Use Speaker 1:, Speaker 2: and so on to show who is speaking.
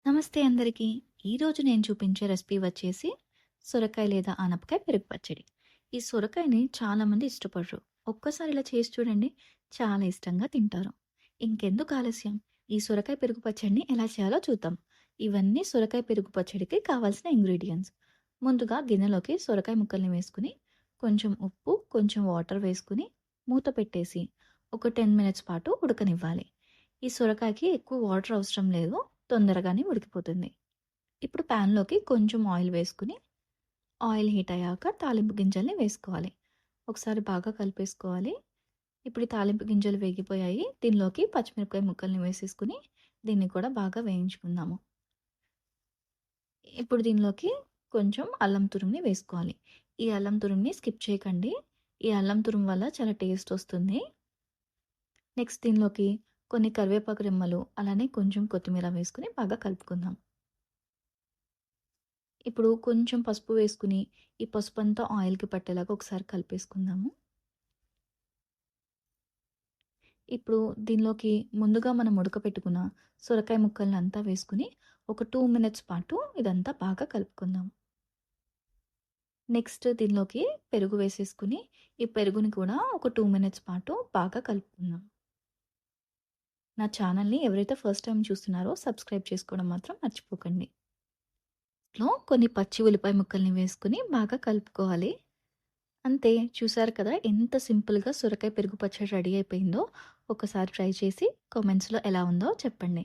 Speaker 1: నమస్తే అందరికీ. ఈరోజు నేను చూపించే రెసిపీ వచ్చేసి సొరకాయ లేదా ఆనపకాయ పెరుగు పచ్చడి. ఈ సొరకాయని చాలామంది ఇష్టపడరు. ఒక్కసారి ఇలా చేసి చూడండి, చాలా ఇష్టంగా తింటారు. ఇంకెందుకు ఆలస్యం, ఈ సొరకాయ పెరుగు పచ్చడిని ఎలా చేయాలో చూద్దాం. ఇవన్నీ సొరకాయ పెరుగు పచ్చడికి కావాల్సిన ఇంగ్రీడియంట్స్. ముందుగా గిన్నెలోకి సొరకాయ ముక్కల్ని వేసుకుని, కొంచెం ఉప్పు, కొంచెం వాటర్ వేసుకుని మూత పెట్టేసి ఒక 10 మినిట్స్ పాటు ఉడకనివ్వాలి. ఈ సొరకాయకి ఎక్కువ వాటర్ అవసరం లేదు, తొందరగానే ఉడికిపోతుంది. ఇప్పుడు ప్యాన్‌లోకి కొంచెం ఆయిల్ వేసుకొని, ఆయిల్ హీట్ అయ్యాక తాలింపు గింజల్ని వేసుకోవాలి. ఒకసారి బాగా కలిపేసుకోవాలి. ఇప్పుడు ఈ తాలింపు గింజలు వేగిపోయాయి. దీనిలోకి పచ్చిమిరపకాయ ముక్కల్ని వేసేసుకొని, దీన్ని కూడా బాగా వేయించుకుందాము. ఇప్పుడు దీనిలోకి కొంచెం అల్లం తురుముని వేసుకోవాలి. ఈ అల్లం తురుముని స్కిప్ చేయకండి. ఈ అల్లం తురుము వల్ల చాలా టేస్ట్ వస్తుంది. నెక్స్ట్ దీనిలోకి కొన్ని కరివేపాకు రెమ్మలు, అలానే కొంచెం కొత్తిమీర వేసుకొని బాగా కలుపుకుందాం. ఇప్పుడు కొంచెం పసుపు వేసుకుని, ఈ పసుపంతా ఆయిల్‌కి పట్టేలాగా ఒకసారి కలిపేసుకుందాము. ఇప్పుడు దీనిలోకి ముందుగా మనం ఉడకపెట్టుకున్న సొరకాయ ముక్కలనంతా వేసుకొని, ఒక 2 మినిట్స్ పాటు ఇదంతా బాగా కలుపుకుందాం. నెక్స్ట్ దీనిలోకి పెరుగు వేసేసుకొని, ఈ పెరుగుని కూడా ఒక 2 మినిట్స్ పాటు బాగా కలుపుకుందాం. నా ఛానల్‌ని ఎవరైతే ఫస్ట్ టైమ్ చూస్తున్నారో సబ్స్క్రైబ్ చేసుకోవడం మాత్రం మర్చిపోకండి. కొన్ని పచ్చి ఉల్లిపాయ ముక్కల్ని వేసుకొని బాగా కలుపుకోవాలి. అంతే, చూసారు కదా ఎంత సింపుల్‌గా సొరకాయ పెరుగు పచ్చడి రెడీ అయిపోయిందో. ఒకసారి ట్రై చేసి కామెంట్స్‌లో ఎలా ఉందో చెప్పండి.